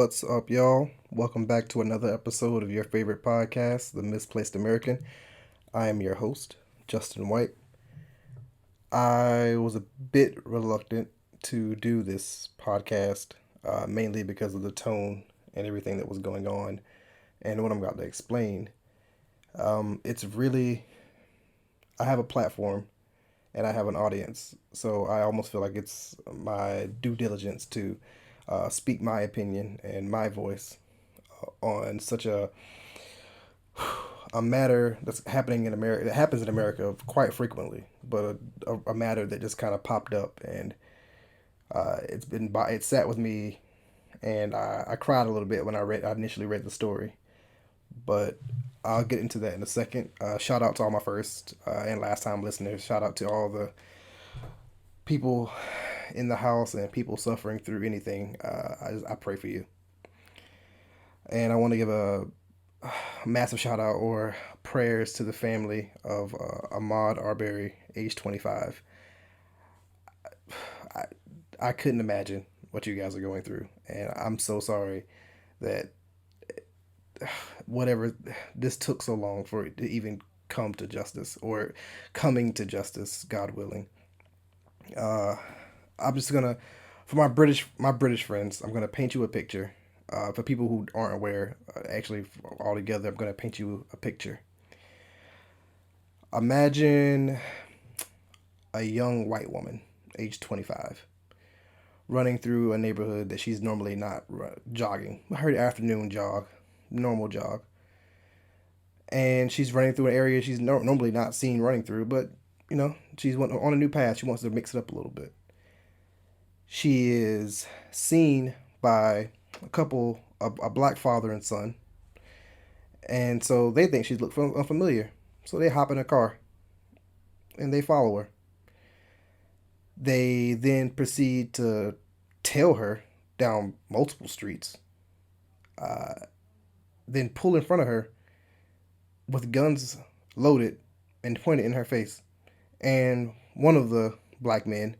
What's up, y'all? Welcome back to another episode of your favorite podcast, The Misplaced American. I am your host, Justin White. I was a bit reluctant to do this podcast, mainly because of the tone and everything that was going on and what I'm about to explain. It's really, I have a platform and I have an audience, so I almost feel like it's my due diligence to speak my opinion and my voice on such a matter that's happening in America. That happens in America quite frequently, but a matter that just kind of popped up, and it sat with me, and I cried a little bit when I initially read the story, but I'll get into that in a second. Shout out to all my first and last time listeners. Shout out to all the people in the house and people suffering through anything. I pray for you, and I want to give a massive shout out or prayers to the family of Ahmaud Arbery, age 25. I, I couldn't imagine what you guys are going through, and I'm so sorry that whatever this took so long for it to even come to justice or coming to justice, God willing. Uh, I'm just gonna, for my British friends, I'm gonna paint you a picture. For people who aren't aware, actually, all together, I'm gonna paint you a picture. Imagine a young white woman, age 25, running through a neighborhood that she's normally not jogging. Her afternoon jog, normal jog. And she's running through an area she's normally not seen running through, but she's on a new path. She wants to mix it up a little bit. She is seen by a black father and son, and so they think she's looked unfamiliar. So they hop in a car and they follow her. They then proceed to tail her down multiple streets, uh, then pull in front of her with guns loaded and pointed in her face. And one of the black men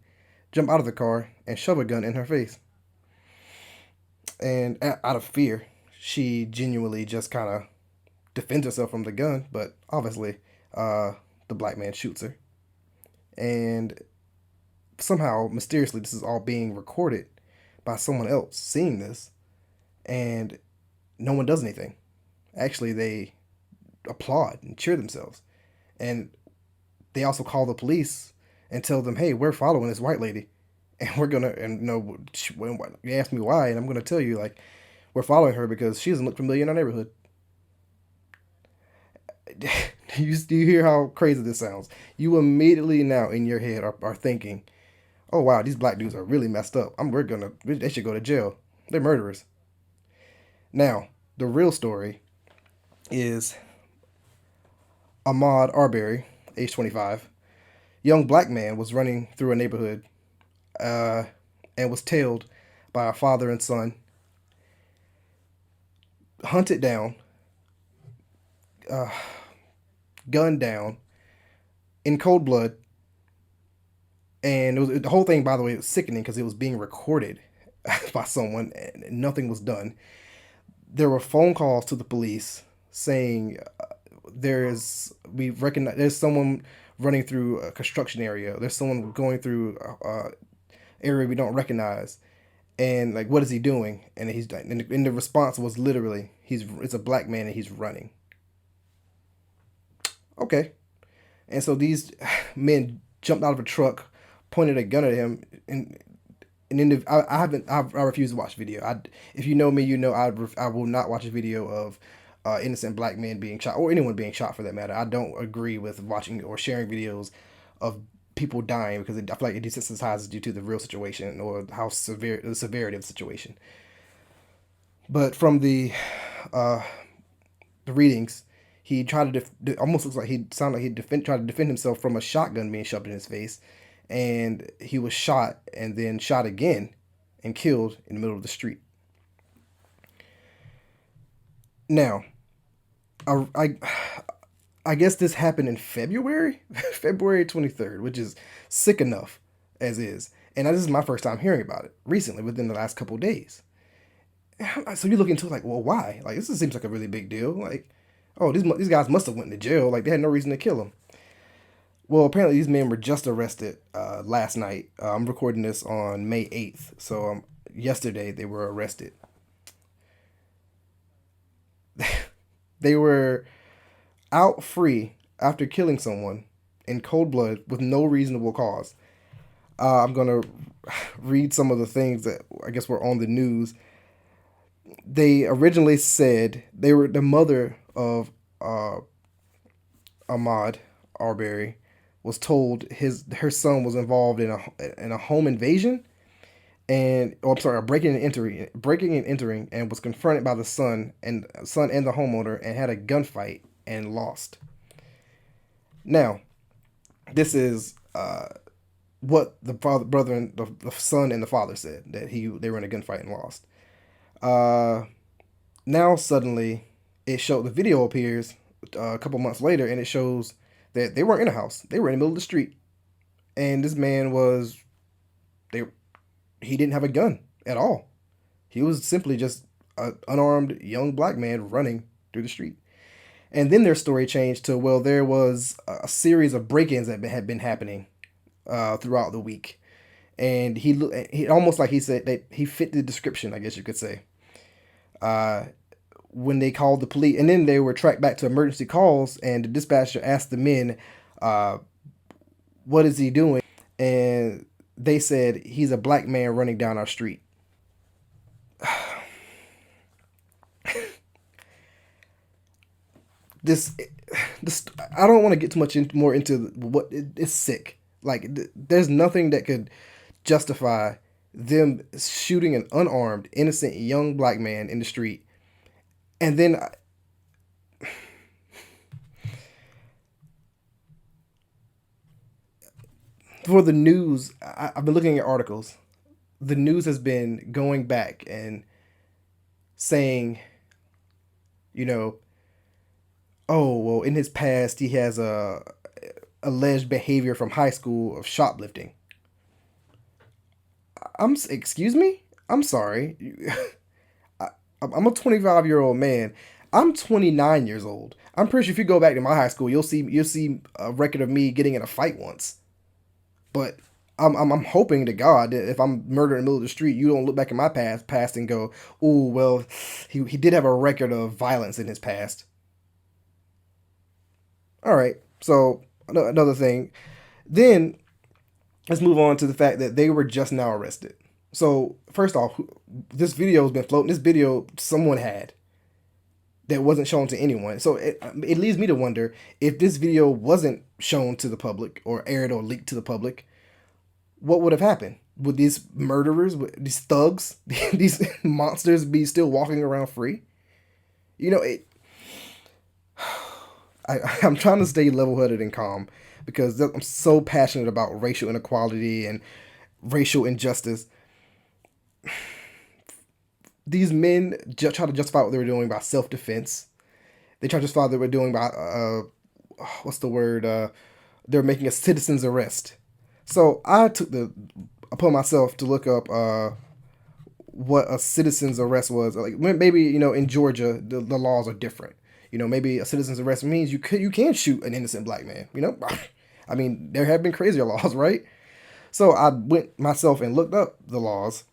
jump out of the car and shove a gun in her face. And out of fear, she genuinely just kind of defends herself from the gun, but obviously, uh, the black man shoots her. And somehow, mysteriously, this is all being recorded by someone else seeing this, and no one does anything. Actually, they applaud and cheer themselves. And they also call the police and tell them, hey, we're following this white lady. And we're gonna, and when you ask me why, and I'm gonna tell you, like, we're following her because she doesn't look familiar in our neighborhood. Do you hear how crazy this sounds? You immediately now in your head are thinking, oh wow, these black dudes are really messed up. They should go to jail. They're murderers. Now, the real story is Ahmaud Arbery, age 25, young black man was running through a neighborhood uh, and was tailed by a father and son, hunted down, uh, gunned down in cold blood. And the whole thing, by the way, was sickening because it was being recorded by someone and nothing was done. There were phone calls to the police saying we recognize there's someone running through a construction area. There's someone going through area we don't recognize, and like, what is he doing? And the response was literally, it's a black man and he's running. Okay, and so these men jumped out of a truck, pointed a gun at him, and I refuse to watch the video. If you know me, you know I will not watch a video of innocent black men being shot, or anyone being shot for that matter. I don't agree with watching or sharing videos of people dying because I feel like it desensitizes you to the real situation or how severe the severity of the situation. But from uh, the readings, he tried to almost looks like he sounded like tried to defend himself from a shotgun being shoved in his face, and he was shot and then shot again and killed in the middle of the street. Now, I I guess this happened in February, February 23rd, which is sick enough as is. And this is my first time hearing about it recently, within the last couple of days. So you look into it like, well, why? Like, this seems like a really big deal. Like, oh, these guys must have went to jail. Like, they had no reason to kill him. Well, apparently these men were just arrested last night. I'm recording this on May 8th, so yesterday they were arrested. They were out free after killing someone in cold blood with no reasonable cause. I'm gonna read some of the things that I guess were on the news. They originally said they were the mother of Ahmaud Arbery was told her son was involved in a home invasion and I'm sorry, a breaking and entering, and was confronted by the son and the homeowner and had a gunfight and lost. Now, this is what the father, brother, and the son and the father said that they were in a gunfight and lost. Uh, Now suddenly, it showed the video appears a couple months later, and it shows that they weren't in a house; they were in the middle of the street, and this man was they he didn't have a gun at all. He was simply just an unarmed young black man running through the street. And then their story changed to, well, there was a series of break-ins that had been happening throughout the week, and he almost like he said that he fit the description, I guess you could say. Uh, when they called the police, and then they were tracked back to emergency calls, and the dispatcher asked the men, uh, "What is he doing?" And they said he's a black man running down our street. this this I don't want to get too much more into what it's sick. Like there's nothing that could justify them shooting an unarmed, innocent young black man in the street, and then for the news, I've been looking at articles. The news has been going back and saying, you know, oh well, in his past he has a alleged behavior from high school of shoplifting. Excuse me. I'm sorry. I, I'm a 25-year-old man. I'm 29 years old. I'm pretty sure if you go back to my high school, you'll see a record of me getting in a fight once. But I'm hoping to God that if I'm murdered in the middle of the street, you don't look back at my past and go, oh well, he did have a record of violence in his past. All right. So another thing. Then let's move on to the fact that they were just now arrested. So first off, this video has been floating. This video someone had that wasn't shown to anyone. So it leads me to wonder if this video wasn't shown to the public or aired or leaked to the public, what would have happened? Would these murderers, these thugs, these monsters be still walking around free? You know, I'm trying to stay level-headed and calm because I'm so passionate about racial inequality and racial injustice. These men try to justify what they were doing by self-defense. They try to justify what they were doing by what's the word? They're making a citizen's arrest. So I took upon myself to look up what a citizen's arrest was. Like maybe in Georgia the laws are different. Maybe a citizen's arrest means you can shoot an innocent black man. I mean there have been crazier laws, right? So I went myself and looked up the laws,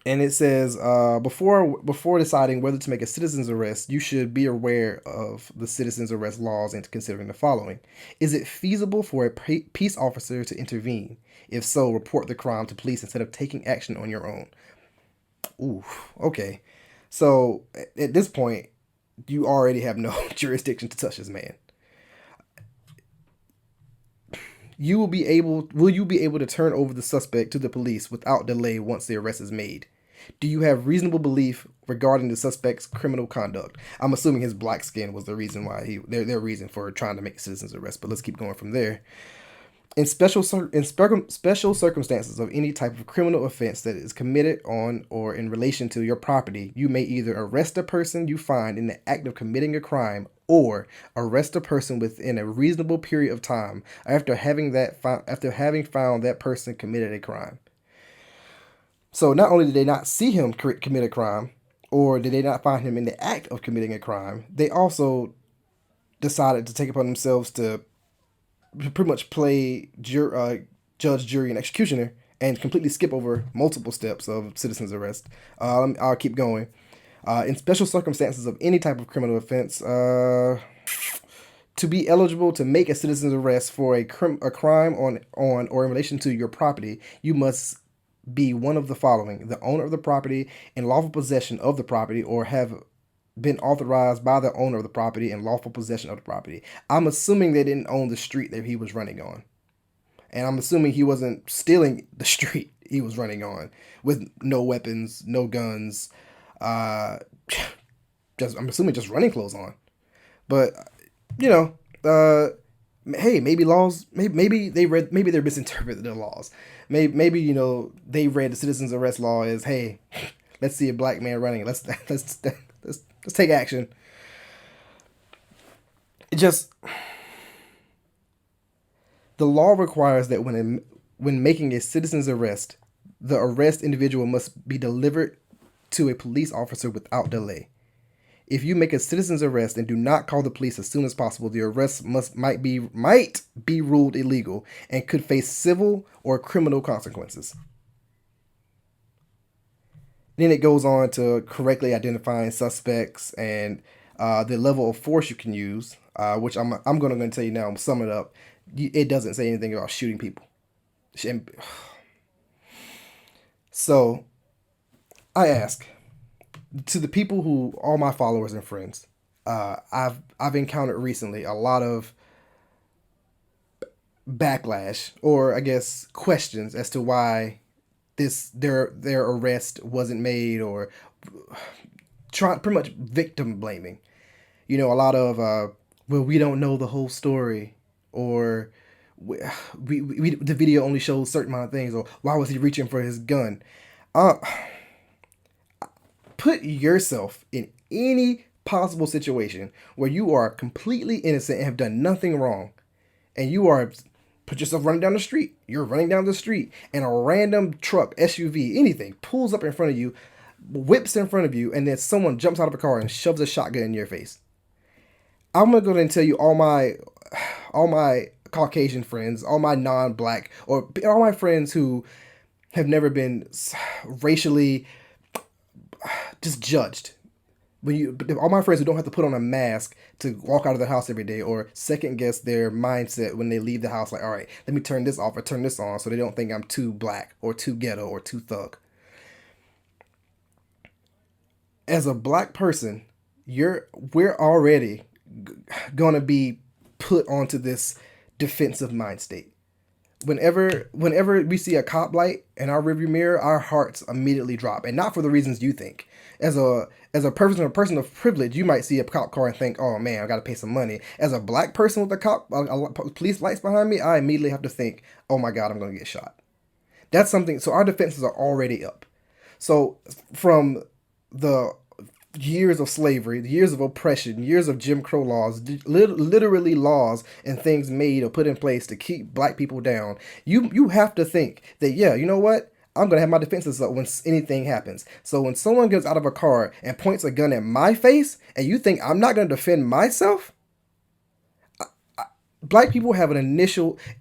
and it says before deciding whether to make a citizen's arrest, you should be aware of the citizen's arrest laws and considering the following: is it feasible for a peace officer to intervene? If so, report the crime to police instead of taking action on your own. Ooh, okay. So at this point, you already have no jurisdiction to touch this man. Will you be able to turn over the suspect to the police without delay once the arrest is made? Do you have reasonable belief regarding the suspect's criminal conduct? I'm assuming his black skin was the reason why their reason for trying to make a citizen's arrest, but let's keep going from there. In special circumstances of any type of criminal offense that is committed on or in relation to your property, you may either arrest a person you find in the act of committing a crime or arrest a person within a reasonable period of time after having found that person committed a crime. So not only did they not see him commit a crime, or did they not find him in the act of committing a crime, they also decided to take upon themselves to pretty much play judge, jury, and executioner and completely skip over multiple steps of citizen's arrest. I'll keep going. In special circumstances of any type of criminal offense, to be eligible to make a citizen's arrest for a crime on or in relation to your property, you must be one of the following: the owner of the property in lawful possession of the property, or have been authorized by the owner of the property in lawful possession of the property. I'm assuming they didn't own the street that he was running on. And I'm assuming he wasn't stealing the street he was running on with no weapons, no guns, uh, just I'm assuming just running clothes on. But you know, hey, maybe laws, maybe they read, maybe they're misinterpreted the laws. Maybe they read the citizens arrest law as, hey, let's see a black man running. Let's take action. It just the law requires that when making a citizen's arrest, the arrest individual must be delivered to a police officer without delay. If you make a citizen's arrest and do not call the police as soon as possible, the arrest might be ruled illegal and could face civil or criminal consequences. Then it goes on to correctly identifying suspects and the level of force you can use, which I'm going to tell you now. I'm sum it up. It doesn't say anything about shooting people. So I ask to the people who all my followers and friends, I've encountered recently a lot of backlash, or I guess questions, as to why their arrest wasn't made, or pretty much victim blaming. A lot of well, we don't know the whole story, or we the video only shows certain amount of things, or why was he reaching for his gun? Uh, Put yourself in any possible situation where you are completely innocent and have done nothing wrong, and put yourself running down the street. You're running down the street, and a random truck, SUV, anything pulls up in front of you, whips in front of you, and then someone jumps out of a car and shoves a shotgun in your face. I'm gonna go ahead and tell you, all my Caucasian friends, all my non-black, or all my friends who have never been racially just judged. All my friends who don't have to put on a mask to walk out of the house every day, or second guess their mindset when they leave the house, like, all right, let me turn this off or turn this on, so they don't think I'm too black or too ghetto or too thug. As a black person, we're already gonna be put onto this defensive mind state. Whenever we see a cop light in our rearview mirror, our hearts immediately drop, and not for the reasons you think. As a person of privilege, you might see a cop car and think, "Oh man, I got to pay some money." As a black person with police lights behind me, I immediately have to think, "Oh my God, I'm going to get shot." That's something. So our defenses are already up. So from the years of slavery, years of oppression, years of Jim Crow laws, literally laws and things made or put in place to keep black people down, you have to think that, yeah, you know what? I'm going to have my defenses up when anything happens. So when someone gets out of a car and points a gun at my face, and you think I'm not going to defend myself, black people have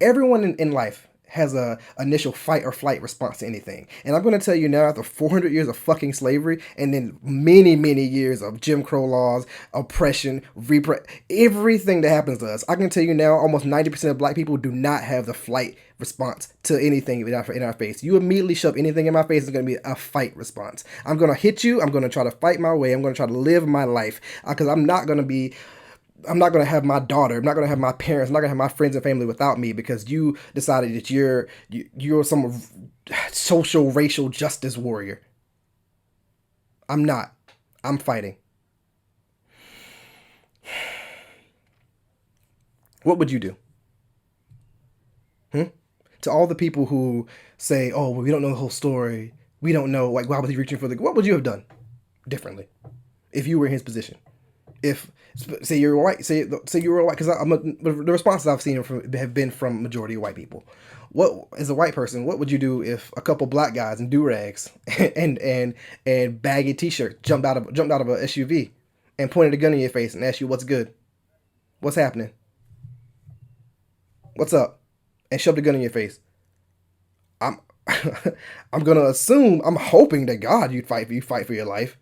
everyone in life has a initial fight or flight response to anything. And I'm going to tell you now, after 400 years of fucking slavery, and then many years of Jim Crow laws, oppression, everything that happens to us, I can tell you now, almost 90% of black people do not have the flight response to anything in our face. You immediately shove anything in my face, it's going to be a fight response. I'm going to hit you. I'm going to try to fight my way. I'm going to try to live my life, because I'm not going to have my daughter, I'm not going to have my parents, I'm not going to have my friends and family without me because you decided that you're some social racial justice warrior. I'm not. I'm fighting. What would you do? To all the people who say, "Oh, well, we don't know the whole story. We don't know, like, why was he reaching for the..." What would you have done differently if you were in his position? If say you're white, say you're white, because the responses I've seen have been from majority of white people. What, as a white person, what would you do if a couple black guys in do rags and baggy t-shirts jumped out of a SUV and pointed a gun in your face and asked you what's good, what's happening, what's up, and shoved a gun in your face? I'm I'm gonna assume, I'm hoping to God you fight for your life.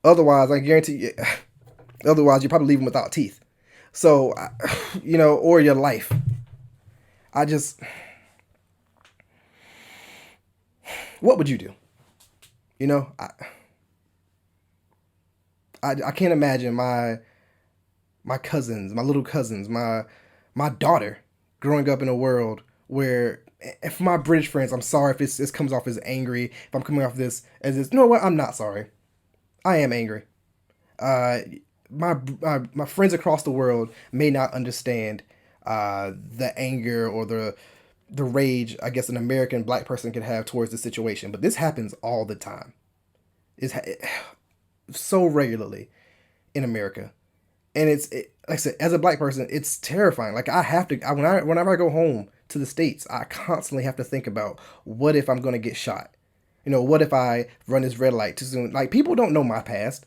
Otherwise, I guarantee you, otherwise you probably leave them without teeth. So, or your life. I just, what would you do? You know, I can't imagine my cousins, my little cousins, my daughter growing up in a world where, and for my British friends, I'm sorry if this comes off as angry, if I'm coming off this as this. You know what? I'm not sorry. I am angry. Uh, my friends across the world may not understand the anger or the rage I guess an American black person can have towards the situation, but this happens all the time. It's so regularly in America, and like I said, as a black person, it's terrifying. Like I have to, whenever I go home to the states, I constantly have to think about what if I'm going to get shot. What if I run this red light too soon? Like people don't know my past.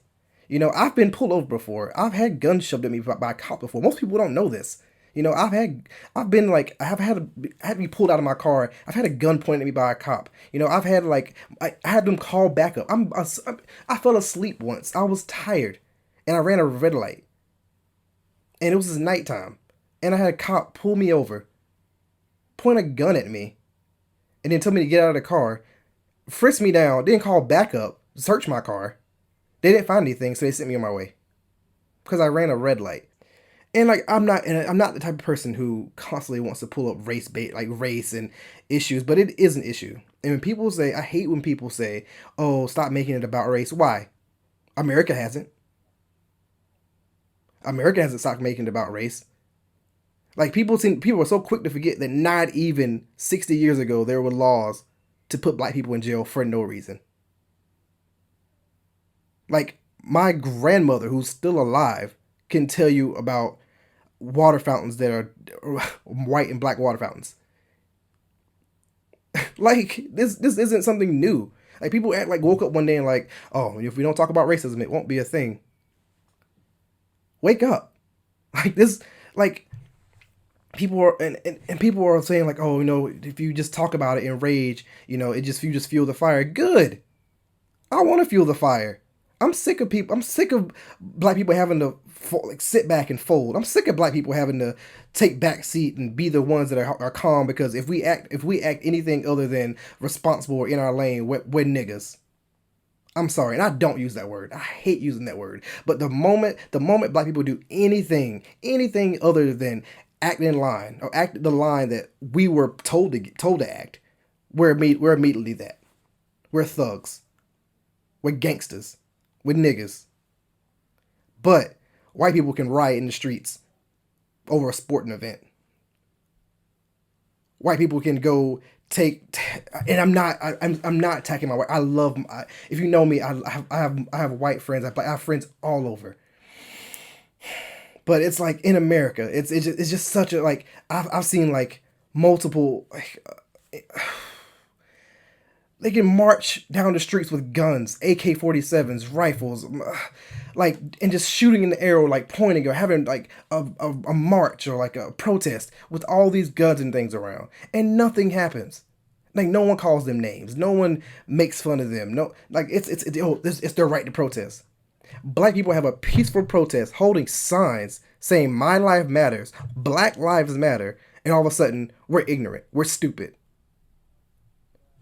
I've been pulled over before. I've had guns shoved at me by a cop before. Most people don't know this. I've been like, I've had to be pulled out of my car. I've had a gun pointed at me by a cop. I've had like, I had them call backup. I fell asleep once. I was tired, and I ran a red light, and it was just nighttime, and I had a cop pull me over, point a gun at me, and then tell me to get out of the car, frisk me down, then call backup, search my car. They didn't find anything, so they sent me on my way because I ran a red light. And like I'm not the type of person who constantly wants to pull up race bait, like race and issues, but it is an issue. And when people say, I hate when people say, "Oh, stop making it about race." Why? America hasn't. America hasn't stopped making it about race. Like people are so quick to forget that not even 60 years ago there were laws to put black people in jail for no reason. Like my grandmother, who's still alive, can tell you about water fountains that are white and black water fountains. Like this isn't something new. Like people act like woke up one day and like, oh, if we don't talk about racism, it won't be a thing. Wake up. Like this, like people are and people are saying like, oh, if you just talk about it in rage, you just fuel the fire. Good. I want to fuel the fire. I'm sick of people. I'm sick of black people having to sit back and fold. I'm sick of black people having to take back seat and be the ones that are calm, because if we act anything other than responsible or in our lane, we're niggas. I'm sorry, and I don't use that word. I hate using that word. But the moment black people do anything other than act in line or act the line that we were told to act, we're immediately that. We're thugs. We're gangsters. We're niggas. But white people can riot in the streets over a sporting event. White people can go and I'm not attacking my white. I love. If you know me, I have white friends. I have friends all over. But it's like in America, it's just such a like I've seen like multiple like, they can march down the streets with guns, AK-47s, rifles, like, and just shooting in the air or like pointing or having like a march or like a protest with all these guns and things around, and nothing happens. Like no one calls them names, no one makes fun of them. No, like it's their right to protest. Black people have a peaceful protest holding signs saying "My life matters," "Black lives matter," and all of a sudden we're ignorant, we're stupid.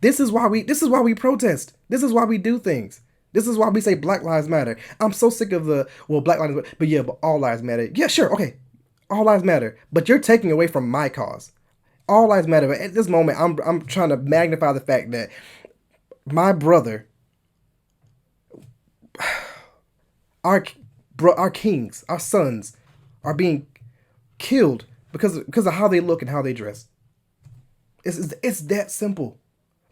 This is why we protest. This is why we do things. This is why we say Black Lives Matter. I'm so sick of Black Lives Matter, but yeah, but all lives matter. Yeah, sure, okay. All lives matter. But you're taking away from my cause. All lives matter. But at this moment, I'm trying to magnify the fact that my brother, our kings, our sons, are being killed because of how they look and how they dress. It's that simple.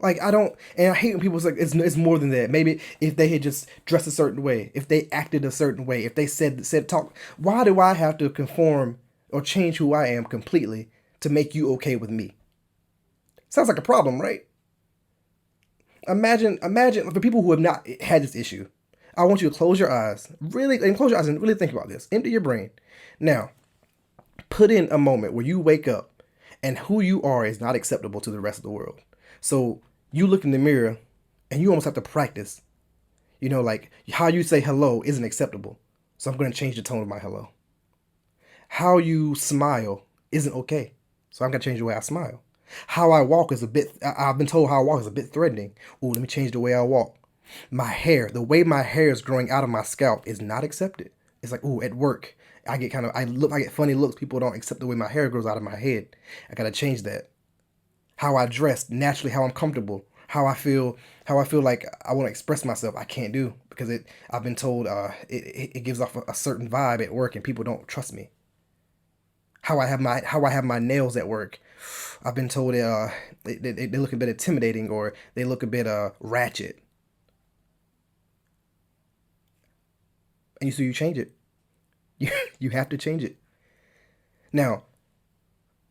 Like I don't, and I hate when people say like, it's more than that. Maybe if they had just dressed a certain way, if they acted a certain way, if they said talk, why do I have to conform or change who I am completely to make you okay with me? Sounds like a problem, right? Imagine for people who have not had this issue. I want you to close your eyes, really, and close your eyes and really think about this. Empty your brain. Now, put in a moment where you wake up and who you are is not acceptable to the rest of the world. So you look in the mirror and you almost have to practice. Like how you say hello isn't acceptable. So I'm going to change the tone of my hello. How you smile isn't okay. So I'm going to change the way I smile. How I walk is a bit, I've been told how I walk is a bit threatening. Oh, let me change the way I walk. My hair, the way my hair is growing out of my scalp is not accepted. It's like, oh, at work, I get funny looks. People don't accept the way my hair grows out of my head. I gotta change that. How I dress, naturally, how I'm comfortable, how I feel like I want to express myself. I can't do because I've been told it gives off a certain vibe at work, and people don't trust me. How I have my nails at work. I've been told they look a bit intimidating or they look a bit ratchet, and you change it. You have to change it. Now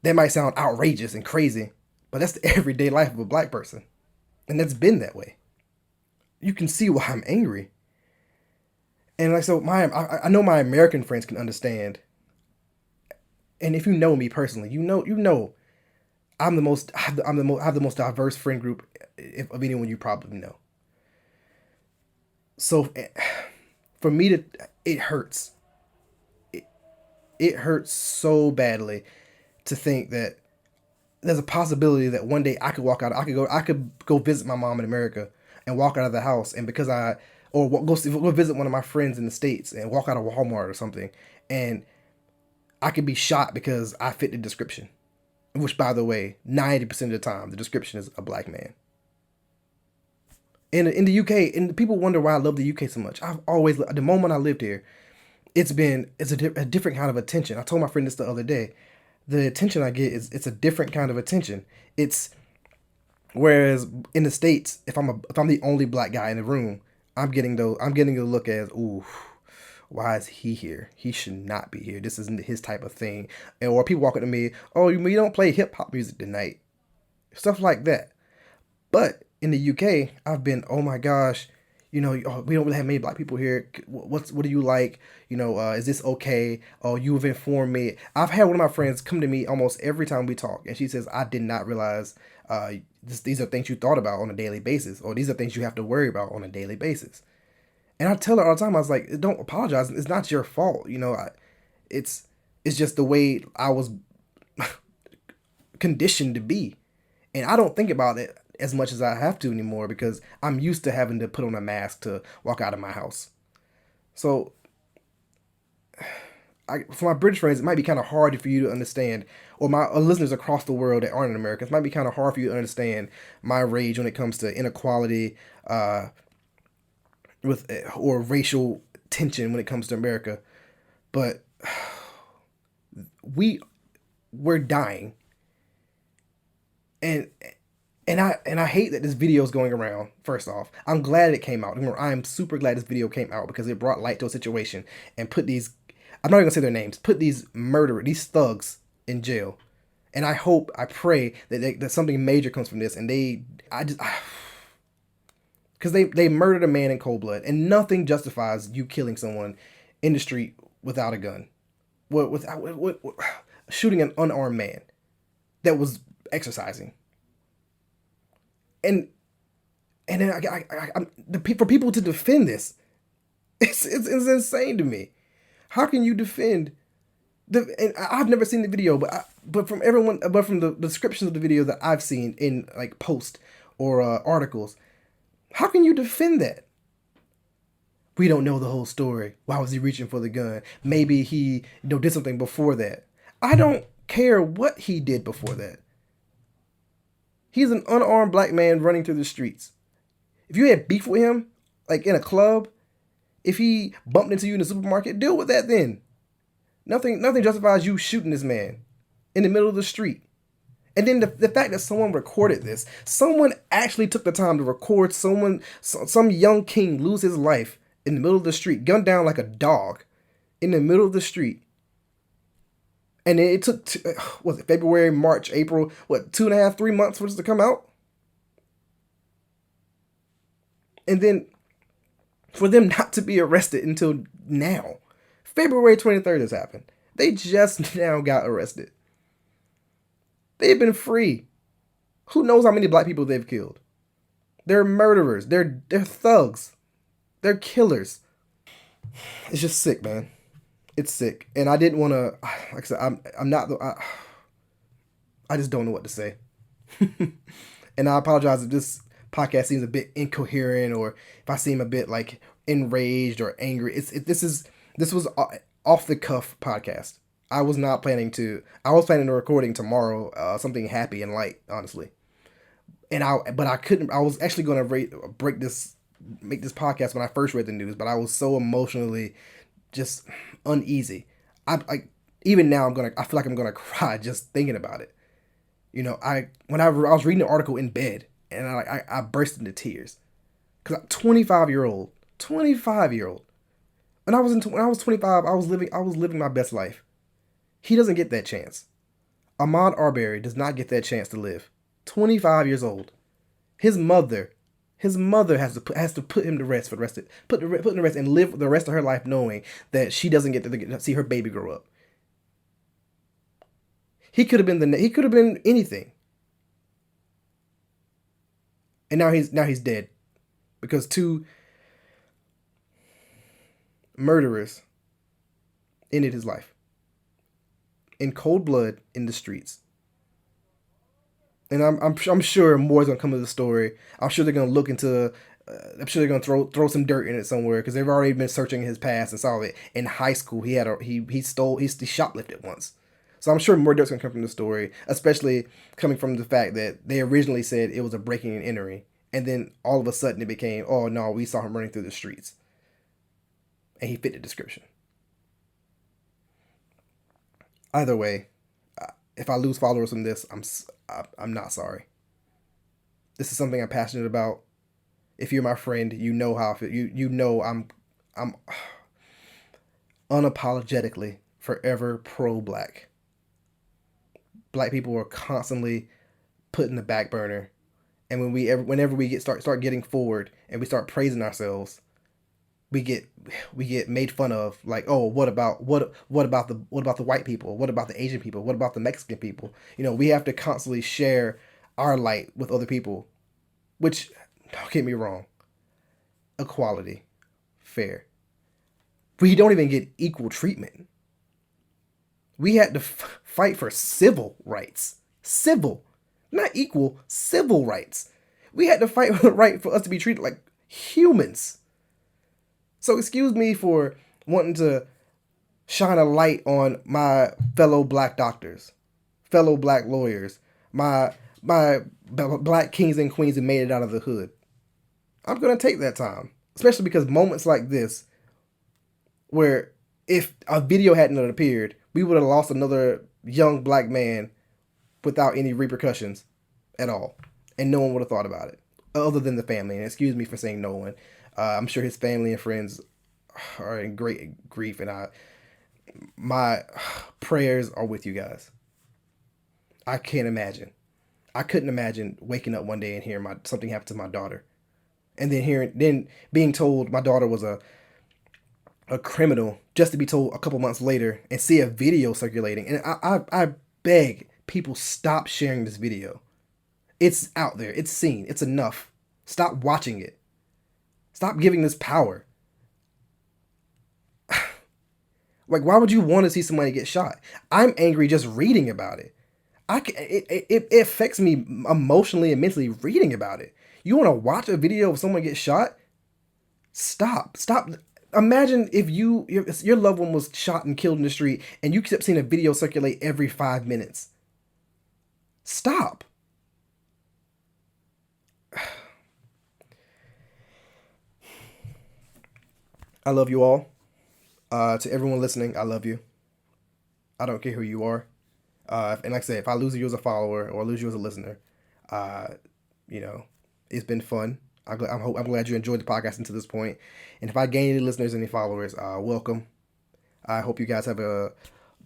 that might sound outrageous and crazy, but that's the everyday life of a black person, and that's been that way. You can see why I'm angry, and like so, I know my American friends can understand, and if you know me personally, you know I have the most diverse friend group of anyone you probably know. So for me to it hurts. It, it hurts so badly to think that there's a possibility that one day I could go visit my mom in America and walk out of the house, and because I or go visit one of my friends in the States and walk out of Walmart or something, and I could be shot because I fit the description. Which, by the way, 90% of the time, the description is a black man. In the UK, and people wonder why I love the UK so much. I've always, the moment I lived here, it's a different kind of attention. I told my friend this the other day. The attention I get is it's a different kind of attention. It's whereas in the States, if I'm the only black guy in the room, I'm getting a look as, ooh, why is he here? He should not be here. This isn't his type of thing. Or people walk up to me, oh, you don't play hip hop music tonight. Stuff like that. But in the UK, I've been, oh my gosh, oh, we don't really have many black people here. What do you like? Is this okay? Oh, you have informed me. I've had one of my friends come to me almost every time we talk, and she says, I did not realize these are things you thought about on a daily basis, or these are things you have to worry about on a daily basis. And I tell her all the time, I was like, don't apologize. It's not your fault. It's it's just the way I was conditioned to be. And I don't think about it as much as I have to anymore because I'm used to having to put on a mask to walk out of my house. So for my British friends, it might be kind of hard for you to understand, or my listeners across the world that aren't in America, it might be kind of hard for you to understand my rage when it comes to inequality, with or racial tension when it comes to America. But we we're dying, and I hate that this video is going around. First off, I'm glad it came out. I'm super glad this video came out because it brought light to a situation and put these. I'm not even gonna say their names. Put these thugs in jail, and I pray that something major comes from this. And because they murdered a man in cold blood, and nothing justifies you killing someone in the street without a gun, without shooting an unarmed man that was exercising. And then for people to defend this, it's insane to me. How can you defend the? And I've never seen the video, but from the descriptions of the video that I've seen in like posts or articles, how can you defend that? We don't know the whole story. Why was he reaching for the gun? Maybe he did something before that. I don't care what he did before that. He's an unarmed black man running through the streets. If you had beef with him, like in a club, if he bumped into you in the supermarket, deal with that then. Nothing justifies you shooting this man in the middle of the street. And then the fact that someone recorded this, someone actually took the time to record some young king lose his life in the middle of the street, gunned down like a dog in the middle of the street. And then it took, was it February, March, April, what, 2.5, 3 months for this to come out? And then for them not to be arrested until now. February 23rd has happened. They just now got arrested. They've been free. Who knows how many black people they've killed? They're murderers. They're thugs. They're killers. It's just sick, man. It's sick. And I didn't want to, like I said, I'm not, I just don't know what to say. And I apologize if this podcast seems a bit incoherent or if I seem a bit like enraged or angry. This was off the cuff podcast. I was not planning to. I was planning on recording tomorrow, something happy and light, honestly. But I couldn't. I was actually going to make this podcast when I first read the news, but I was so emotionally just uneasy. Even now I feel like I'm gonna cry just thinking about it. When I was reading the article in bed and I burst into tears because 25-year-old. When I was 25, I was living my best life. He doesn't get that chance. Ahmaud Arbery does not get that chance to live. 25 years old. His mother has to put him to rest for the rest of, put him to rest and live the rest of her life knowing that she doesn't get to see her baby grow up. He could have been anything. And now he's dead because two murderers ended his life in cold blood in the streets. And I'm sure more is gonna come to the story. I'm sure they're gonna look into. I'm sure they're gonna throw some dirt in it somewhere because they've already been searching his past and saw it in high school. He shoplifted once. So I'm sure more dirt's gonna come from the story, especially coming from the fact that they originally said it was a breaking and entering, and then all of a sudden it became, oh no, we saw him running through the streets, and he fit the description. Either way, if I lose followers from this, I'm not sorry. This is something I'm passionate about. If you're my friend, you know how I feel. You know I'm unapologetically forever pro black. Black people are constantly put in the back burner, and whenever we start getting forward and we start praising ourselves, we get made fun of, like, oh, what about the white people, what about the Asian people, what about the Mexican people? We have to constantly share our light with other people, which, don't get me wrong, equality, fair. We don't even get equal treatment. We had to fight for civil rights, not equal, civil rights. We had to fight for the right for us to be treated like humans. So excuse me for wanting to shine a light on my fellow black doctors, fellow black lawyers, my black kings and queens who made it out of the hood. I'm going to take that time, especially because moments like this, where if a video hadn't appeared, we would have lost another young black man without any repercussions at all. And no one would have thought about it, other than the family. And excuse me for saying no one. I'm sure his family and friends are in great grief, and my prayers are with you guys. I can't imagine. I couldn't imagine waking up one day and hearing something happened to my daughter, and then being told my daughter was a criminal, just to be told a couple months later and see a video circulating. And I beg people, stop sharing this video. It's out there. It's seen. It's enough. Stop watching it. Stop giving this power. Like, why would you want to see somebody get shot? I'm angry just reading about it. It affects me emotionally and mentally reading about it. You want to watch a video of someone get shot? Stop. Imagine if your loved one was shot and killed in the street and you kept seeing a video circulate every 5 minutes. Stop. I love you all. To everyone listening, I love you. I don't care who you are. And like I said, if I lose you as a follower or lose you as a listener, uh, you know, it's been fun. I'm glad you enjoyed the podcast until this point. And if I gain any listeners, any followers, welcome. I hope you guys have a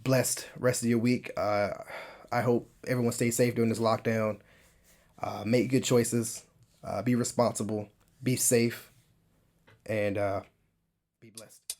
blessed rest of your week. I hope everyone stays safe during this lockdown. Make good choices. Be responsible. Be safe. And be blessed.